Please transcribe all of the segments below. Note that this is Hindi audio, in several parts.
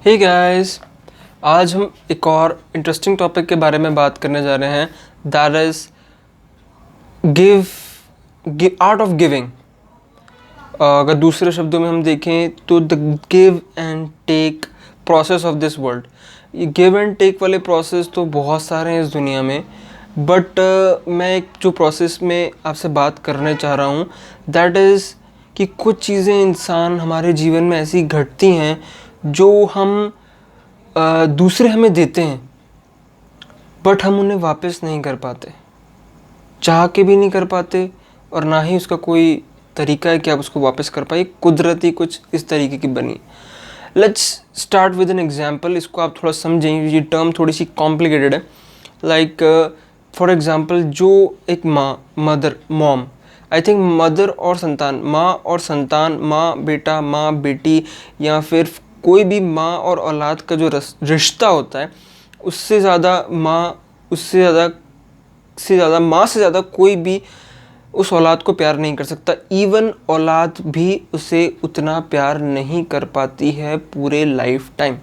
हे गाइस, आज हम एक और इंटरेस्टिंग टॉपिक के बारे में बात करने जा रहे हैं। That is give art of giving. अगर दूसरे शब्दों में हम देखें तो the give and take process of this world. ये गिव एंड टेक वाले प्रोसेस तो बहुत सारे हैं इस दुनिया में, बट मैं एक जो प्रोसेस में आपसे बात करने चाह रहा हूँ दैट इज़ कि कुछ चीज़ें इंसान हमारे जीवन में ऐसी घटती हैं जो हम दूसरे हमें देते हैं, बट हम उन्हें वापस नहीं कर पाते, चाह के भी नहीं कर पाते, और ना ही उसका कोई तरीका है कि आप उसको वापस कर पाए। कुदरती कुछ इस तरीके की बनी। Let's start with an example. इसको आप थोड़ा समझें, ये टर्म थोड़ी सी कॉम्प्लिकेटेड है। लाइक फॉर एग्ज़ाम्पल, जो एक mother mom, I think mother और संतान, माँ और संतान, माँ बेटा, माँ बेटी, या फिर कोई भी माँ और औलाद का जो रिश्ता होता है, उससे ज़्यादा माँ, माँ से ज़्यादा कोई भी उस औलाद को प्यार नहीं कर सकता। इवन औलाद भी उसे उतना प्यार नहीं कर पाती है पूरे लाइफ टाइम।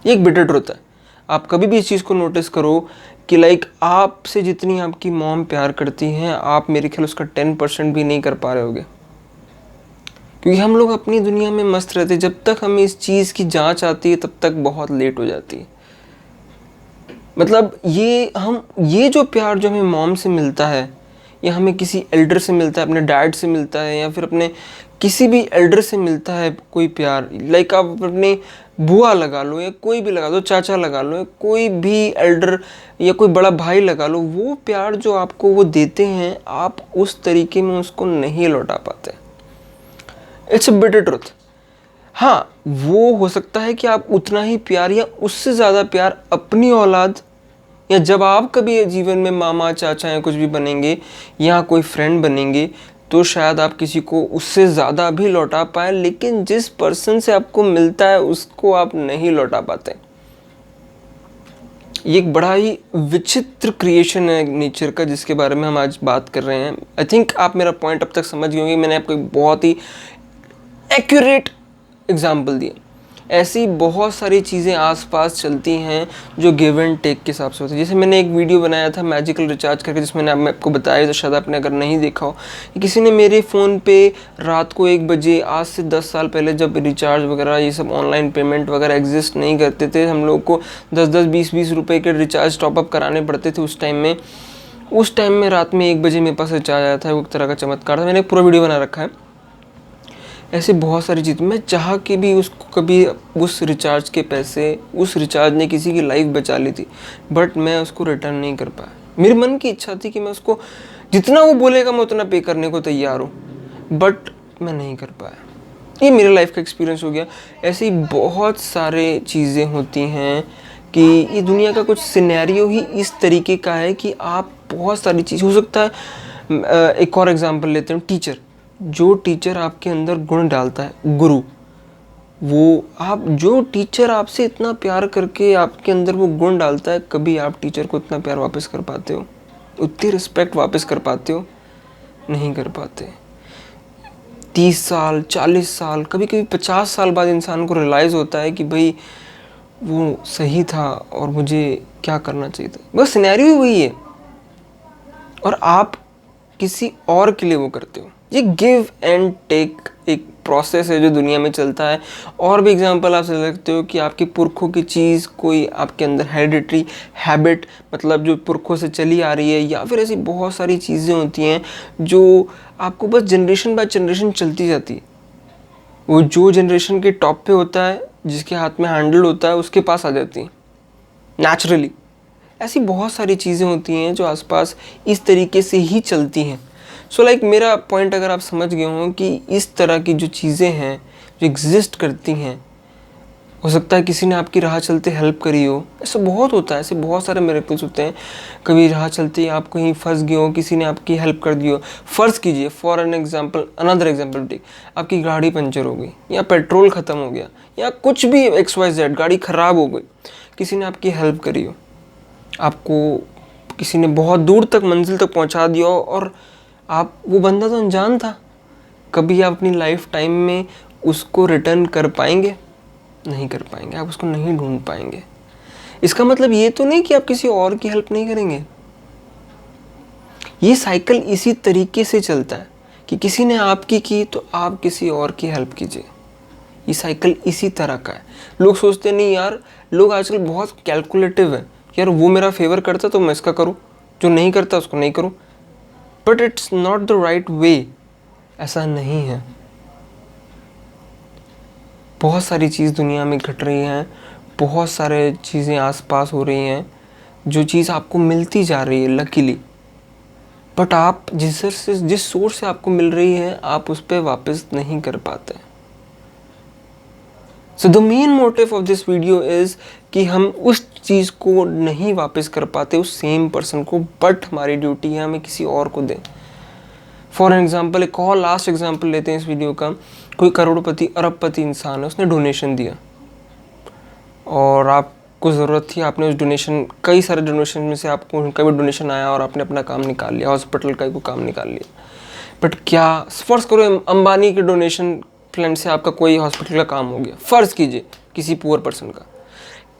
ये एक बिटर ट्रुथ है। आप कभी भी इस चीज़ को नोटिस करो कि लाइक आपसे जितनी आपकी मॉम प्यार करती हैं, आप मेरे ख्याल उसका 10% भी नहीं कर पा रहे होगे, क्योंकि हम लोग अपनी दुनिया में मस्त रहते। जब तक हमें इस चीज़ की जांच आती है तब तक बहुत लेट हो जाती है। मतलब ये जो प्यार जो हमें मॉम से मिलता है, या हमें किसी एल्डर से मिलता है, अपने डैड से मिलता है, या फिर अपने किसी भी एल्डर से मिलता है कोई प्यार, लाइक आप अपने बुआ लगा लो या कोई भी लगा दो, चाचा लगा लो, या कोई भी एल्डर या कोई बड़ा भाई लगा लो, वो प्यार जो आपको वो देते हैं, आप उस तरीके में उसको नहीं लौटा पाते। It's a bitter truth. हाँ, वो हो सकता है कि आप उतना ही प्यार या उससे ज़्यादा प्यार अपनी औलाद, या जब आप कभी जीवन में मामा चाचा या कुछ भी बनेंगे या कोई फ्रेंड बनेंगे, तो शायद आप किसी को उससे ज़्यादा भी लौटा पाए, लेकिन जिस पर्सन से आपको मिलता है उसको आप नहीं लौटा पाते। ये एक बड़ा ही विचित्र क्रिएशन है नेचर का, जिसके बारे में हम आज बात कर रहे हैं। आई थिंक आप मेरा पॉइंट अब तक समझ गए होंगे। मैंने आपको एक बहुत ही एक्यूरेट एग्जाम्पल दिया। ऐसी बहुत सारी चीज़ें आसपास चलती हैं जो गिव एंड टेक के हिसाब से होती है। जैसे मैंने एक वीडियो बनाया था मैजिकल रिचार्ज करके, जिसमें मैं आपको बताया, तो शायद आपने अगर नहीं देखा हो, किसी ने मेरे फ़ोन पे रात को 1 बजे, आज से 10 साल पहले, जब रिचार्ज वगैरह ये सब ऑनलाइन पेमेंट वगैरह एग्जिस्ट नहीं करते थे, हम लोग को 10-10, 20-20 रुपये के रिचार्ज टॉपअप कराने पड़ते थे उस टाइम में रात में 1 बजे मेरे पास रिचार्ज आया था। वो एक तरह का चमत्कार था। मैंने एक पूरा वीडियो बना रखा है। ऐसे बहुत सारी चीज़, मैं चाह के भी उसको कभी उस रिचार्ज के पैसे, उस रिचार्ज ने किसी की लाइफ बचा ली थी, बट मैं उसको रिटर्न नहीं कर पाया। मेरे मन की इच्छा थी कि मैं उसको जितना वो बोलेगा मैं उतना पे करने को तैयार हूँ, बट मैं नहीं कर पाया। ये मेरे लाइफ का एक्सपीरियंस हो गया। ऐसी बहुत सारे चीज़ें होती हैं कि ये दुनिया का कुछ सिनेरियो ही इस तरीके का है कि आप बहुत सारी चीज़ हो सकता है। एक और एग्जांपल लेते हैं, टीचर। जो टीचर आपके अंदर गुण डालता है, गुरु, जो टीचर आपसे इतना प्यार करके आपके अंदर वो गुण डालता है, कभी आप टीचर को इतना प्यार वापस कर पाते हो, उतनी रिस्पेक्ट वापस कर पाते हो? नहीं कर पाते। 30 साल, 40 साल, कभी कभी 50 साल बाद इंसान को रियलाइज़ होता है कि भाई वो सही था और मुझे क्या करना चाहिए था। बस सिनेरियो ही वही है, और आप किसी और के लिए वो करते हो। ये गिव एंड टेक एक प्रोसेस है जो दुनिया में चलता है। और भी एग्जांपल आप ले सकते हो कि आपके पुरखों की चीज़ कोई आपके अंदर हेरिडिटरी हैबिट, मतलब जो पुरखों से चली आ रही है, या फिर ऐसी बहुत सारी चीज़ें होती हैं जो आपको बस जनरेशन बाय जनरेशन चलती जाती है। वो जो जनरेशन के टॉप पे होता है, जिसके हाथ में हैंडल होता है, उसके पास आ जाती है नेचुरली। ऐसी बहुत सारी चीज़ें होती हैं जो आसपास इस तरीके से ही चलती हैं। सो लाइक मेरा पॉइंट अगर आप समझ गए हों कि इस तरह की जो चीज़ें हैं जो एग्जिस्ट करती हैं, हो सकता है किसी ने आपकी राह चलते हेल्प करी हो। ऐसा बहुत होता है, ऐसे बहुत सारे मिरेकल्स होते हैं। कभी राह चलते आप कहीं फंस गए हो, किसी ने आपकी हेल्प कर दी हो। फ़र्ज़ कीजिए, for an example, another example take, आपकी गाड़ी पंचर हो गई, या पेट्रोल ख़त्म हो गया, या कुछ भी XYZ, गाड़ी ख़राब हो गई, किसी ने आपकी हेल्प करी हो, आपको किसी ने बहुत दूर तक मंजिल तक पहुंचा दिया हो, और वो बंदा तो अनजान था। कभी आप अपनी लाइफ टाइम में उसको रिटर्न कर पाएंगे? नहीं कर पाएंगे, आप उसको नहीं ढूंढ पाएंगे। इसका मतलब ये तो नहीं कि आप किसी और की हेल्प नहीं करेंगे। ये साइकिल इसी तरीके से चलता है कि किसी ने आपकी की तो आप किसी और की हेल्प कीजिए। ये साइकिल इसी तरह का है। लोग सोचते नहीं यार, लोग आजकल बहुत कैलकुलेटिव है, यार वो मेरा फेवर करता तो मैं इसका करूँ, जो नहीं करता उसको नहीं करूँ। But it's not the right way. ऐसा नहीं है। बहुत सारी चीज़ दुनिया में घट रही हैं, बहुत सारे चीज़ें आसपास हो रही हैं, जो चीज़ आपको मिलती जा रही है लकीली, बट आप जिस सोर्स से आपको मिल रही है आप उस पर वापस नहीं कर पाते। So the main motive of this video is कि हम उस चीज़ को नहीं वापस कर पाते उस सेम पर्सन को, बट हमारी ड्यूटी है हमें किसी और को दें। फॉर एग्जाम्पल, एक और लास्ट एग्जाम्पल लेते हैं इस वीडियो का। कोई करोड़पति अरबपति इंसान है, उसने डोनेशन दिया और आपको ज़रूरत थी, आपने उस डोनेशन, कई सारे डोनेशन में से आपको उनका भी डोनेशन आया और आपने अपना काम निकाल लिया, हॉस्पिटल का भी काम निकाल लिया। बट क्या, फ़र्ज़ करो अंबानी के डोनेशन फ्रेंड से आपका कोई हॉस्पिटल का काम हो गया, फ़र्ज़ कीजिए किसी पुअर पर्सन का,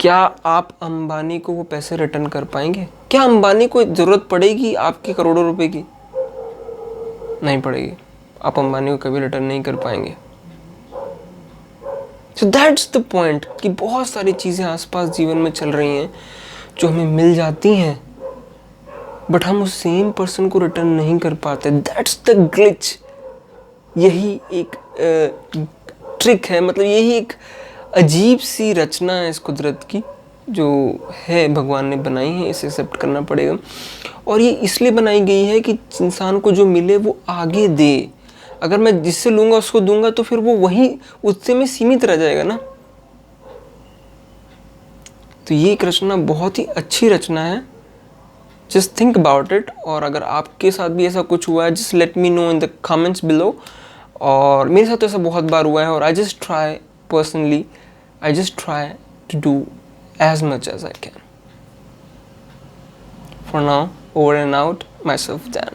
क्या आप अंबानी को वो पैसे रिटर्न कर पाएंगे? क्या अंबानी को ज़रूरत पड़ेगी आपके करोड़ों रुपए की? नहीं पड़ेगी। आप अंबानी को कभी रिटर्न नहीं कर पाएंगे। सो दैट्स द पॉइंट कि बहुत सारी चीज़ें आसपास जीवन में चल रही हैं जो हमें मिल जाती हैं, बट हम उस सेम पर्सन को रिटर्न नहीं कर पाते। That's the glitch. यही एक ट्रिक है, मतलब यही एक अजीब सी रचना है इस कुदरत की जो है, भगवान ने बनाई है, इसे एक्सेप्ट करना पड़ेगा। और ये इसलिए बनाई गई है कि इंसान को जो मिले वो आगे दे। अगर मैं जिससे लूँगा उसको दूंगा तो फिर वो वहीं उससे में सीमित रह जाएगा ना। तो ये एक रचना बहुत ही अच्छी रचना है। Just think about it. और अगर आपके साथ भी ऐसा कुछ हुआ है, just let me know in the comments below. और मेरे साथ तो ऐसा बहुत बार हुआ है और I just try to do as much as I can. For now, over and out, myself Dan.